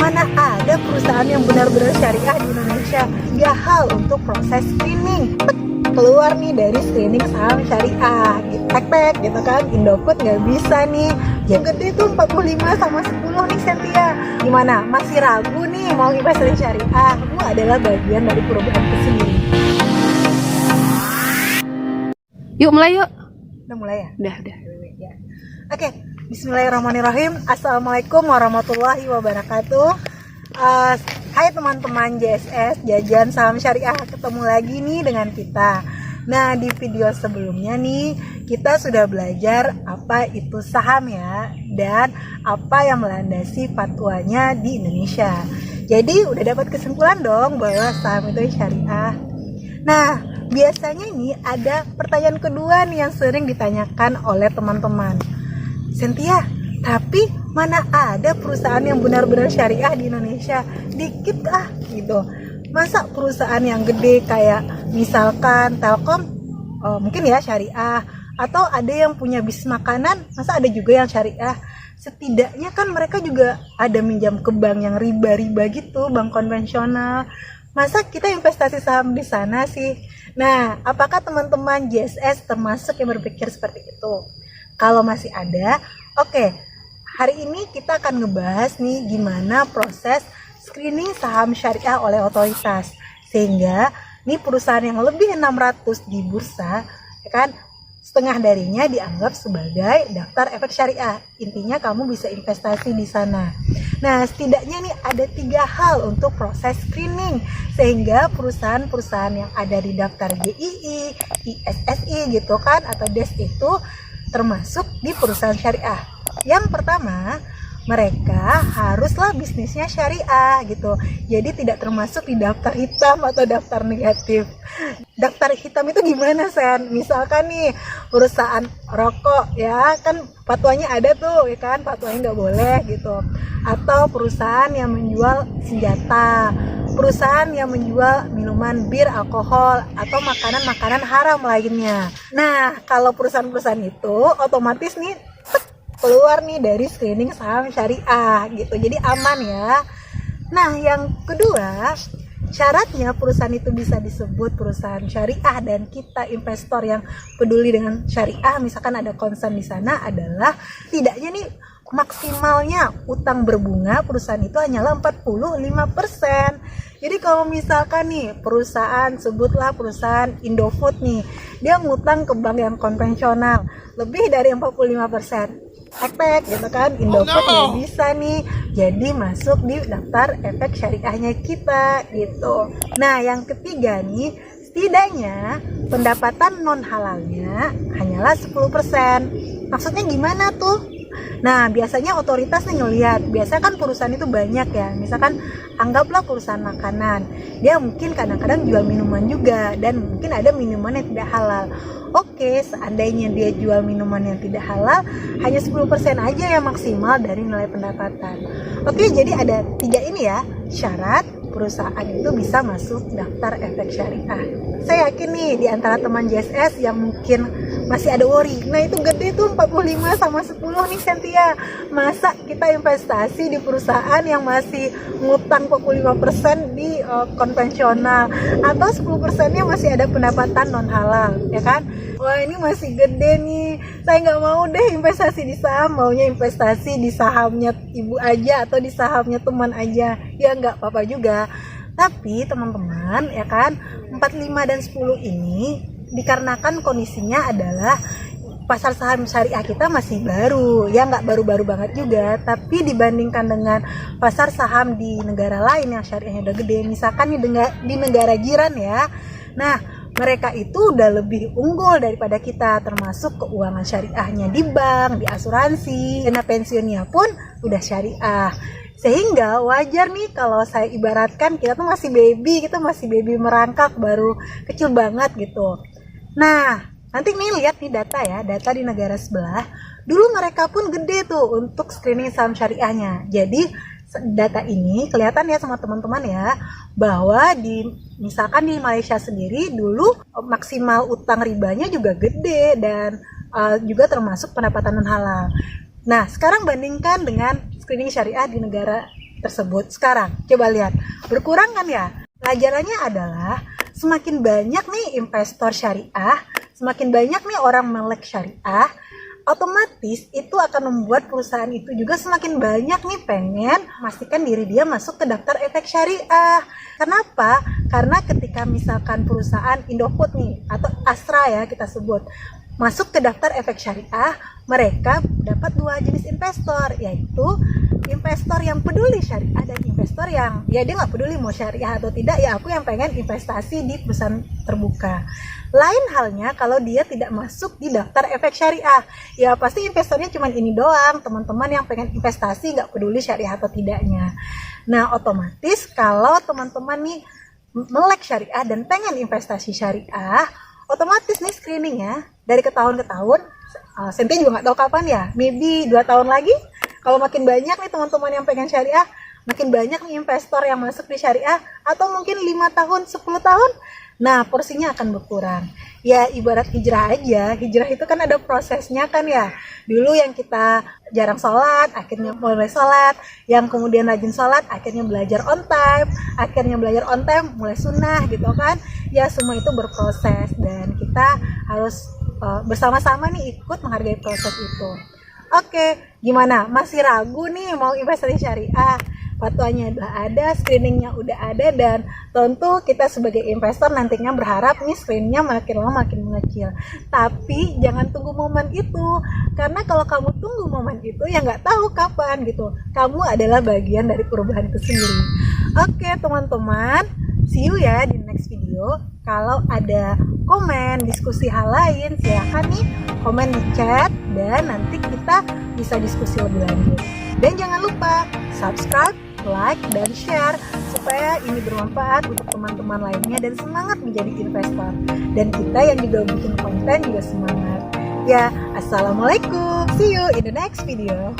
mana ada perusahaan yang benar-benar syariah di Indonesia. Dia hal untuk proses screening. Keluar nih dari screening saham syariah, tek gitu kan, Indofood nggak bisa nih. Yang gede tuh 45 sama 10 nih Cynthia. Gimana? Masih ragu nih mau investasi syariah? Kamu adalah bagian dari perubahan itu sendiri. Yuk mulai yuk. Udah mulai ya? Udah. Ya. Oke, bismillahirrahmanirrahim. Assalamualaikum warahmatullahi wabarakatuh. Hai teman-teman JSS, Jajan Saham Syariah, ketemu lagi nih dengan kita. Nah, di video sebelumnya nih, kita sudah belajar apa itu saham ya, dan apa yang melandasi fatwanya di Indonesia. Jadi udah dapat kesimpulan dong bahwa saham itu syariah. Nah, biasanya ini ada pertanyaan kedua nih yang sering ditanyakan oleh teman-teman. Cynthia, tapi mana ada perusahaan yang benar-benar syariah di Indonesia? Dikit gitu. Masa perusahaan yang gede kayak misalkan Telkom mungkin ya syariah, atau ada yang punya bis makanan, masa ada juga yang syariah? Setidaknya kan mereka juga ada minjam ke bank yang riba-riba gitu, bank konvensional. Masa kita investasi saham di sana sih? Nah, apakah teman-teman JSS termasuk yang berpikir seperti itu? Kalau masih ada, oke. Hari ini kita akan ngebahas nih gimana proses screening saham syariah oleh otoritas. Sehingga nih perusahaan yang lebih 600 di bursa, ya kan, setengah darinya dianggap sebagai daftar efek syariah. Intinya kamu bisa investasi di sana. Nah, setidaknya nih ada 3 hal untuk proses screening sehingga perusahaan-perusahaan yang ada di daftar GII, ISSI gitu kan, atau DES itu termasuk di perusahaan syariah. Yang pertama, mereka haruslah bisnisnya syariah gitu. Jadi tidak termasuk di daftar hitam atau daftar negatif. Daftar hitam itu gimana, Sen? Misalkan nih perusahaan rokok ya kan fatwanya ada tuh ya kan, fatwanya nggak boleh gitu. Atau perusahaan yang menjual senjata, perusahaan yang menjual minuman bir, alkohol, atau makanan-makanan haram lainnya. Nah, kalau perusahaan-perusahaan itu otomatis nih keluar nih dari screening saham syariah gitu, jadi aman ya. Nah, yang kedua, syaratnya perusahaan itu bisa disebut perusahaan syariah dan kita investor yang peduli dengan syariah, misalkan ada concern di sana, adalah tidaknya nih maksimalnya utang berbunga perusahaan itu hanyalah 45%. Jadi kalau misalkan nih perusahaan, sebutlah perusahaan Indofood nih, dia ngutang ke bank yang konvensional lebih dari 45%, efek gitu kan, Indofood nggak bisa nih jadi masuk di daftar efek syariahnya kita gitu. Nah, yang ketiga nih, setidaknya pendapatan non halalnya hanyalah 10%. Maksudnya gimana tuh? Nah, biasanya otoritas nih ngelihat, biasanya kan perusahaan itu banyak ya, misalkan anggaplah perusahaan makanan, dia mungkin kadang-kadang jual minuman juga, dan mungkin ada minuman yang tidak halal. Oke, seandainya dia jual minuman yang tidak halal, hanya 10% aja yang maksimal dari nilai pendapatan. Oke, jadi ada 3 ini ya, syarat perusahaan itu bisa masuk daftar efek syariah. Saya yakin nih di antara teman JSS yang mungkin masih ada worry, nah itu gede tuh 45 sama 10 nih Cynthia. Masa kita investasi di perusahaan yang masih ngutang 45% di konvensional, atau 10%-nya masih ada pendapatan non halal, ya kan? Wah, ini masih gede nih, saya nggak mau deh investasi di saham, maunya investasi di sahamnya ibu aja atau di sahamnya teman aja. Ya nggak apa-apa juga, tapi teman-teman ya kan, 45 dan 10 ini dikarenakan kondisinya adalah pasar saham syariah kita masih baru, ya nggak baru-baru banget juga, tapi dibandingkan dengan pasar saham di negara lain yang syariahnya udah gede, misalkan di negara jiran ya, nah mereka itu udah lebih unggul daripada kita, termasuk keuangan syariahnya di bank, di asuransi, dana pensiunnya pun udah syariah. Sehingga wajar nih kalau saya ibaratkan kita tuh masih baby, kita masih baby merangkak, baru kecil banget gitu. Nah, nanti nih lihat nih data ya, data di negara sebelah, dulu mereka pun gede tuh untuk screening saham syariahnya. Jadi data ini kelihatan ya sama teman-teman ya, bahwa misalkan di Malaysia sendiri dulu maksimal utang ribanya juga gede dan juga termasuk pendapatan non halal. Nah, sekarang bandingkan dengan screening syariah di negara tersebut. Sekarang coba lihat, berkurang kan ya? Pelajarannya adalah semakin banyak nih investor syariah, semakin banyak nih orang melek syariah, otomatis itu akan membuat perusahaan itu juga semakin banyak nih pengen memastikan diri dia masuk ke daftar efek syariah. Kenapa? Karena ketika misalkan perusahaan Indofood nih atau Astra ya kita sebut masuk ke daftar efek syariah, mereka dapat dua jenis investor, yaitu investor yang peduli syariah dan investor yang ya dia nggak peduli mau syariah atau tidak, ya aku yang pengen investasi di perusahaan terbuka. Lain halnya kalau dia tidak masuk di daftar efek syariah, ya pasti investornya cuma ini doang, teman-teman yang pengen investasi nggak peduli syariah atau tidaknya. Nah otomatis kalau teman-teman nih melek syariah dan pengen investasi syariah, otomatis nih screeningnya dari ke tahun ke tahun, Cynthia juga nggak tahu kapan ya, maybe 2 tahun lagi, kalau makin banyak nih teman-teman yang pengen syariah, makin banyak nih investor yang masuk di syariah, atau mungkin 5 tahun, 10 tahun, nah porsinya akan berkurang. Ya ibarat hijrah aja, hijrah itu kan ada prosesnya kan ya. Dulu yang kita jarang sholat, akhirnya mulai sholat, yang kemudian rajin sholat, akhirnya belajar on time, mulai sunnah gitu kan. Ya semua itu berproses dan kita harus bersama-sama nih ikut menghargai proses itu. Oke, gimana? Masih ragu nih mau investasi syariah? Fatwanya udah ada, screeningnya udah ada, dan tentu kita sebagai investor nantinya berharap nih screeningnya makin lama makin mengecil. Tapi jangan tunggu momen itu, karena kalau kamu tunggu momen itu ya nggak tahu kapan gitu. Kamu adalah bagian dari perubahan itu sendiri. Oke teman-teman, see you ya di next video. Kalau ada komen, diskusi hal lain, silahkan nih komen di chat dan nanti kita bisa diskusi lebih lanjut. Dan jangan lupa subscribe, like, dan share supaya ini bermanfaat untuk teman-teman lainnya dan semangat menjadi investor. Dan kita yang juga bikin konten juga semangat. Ya, assalamualaikum. See you in the next video.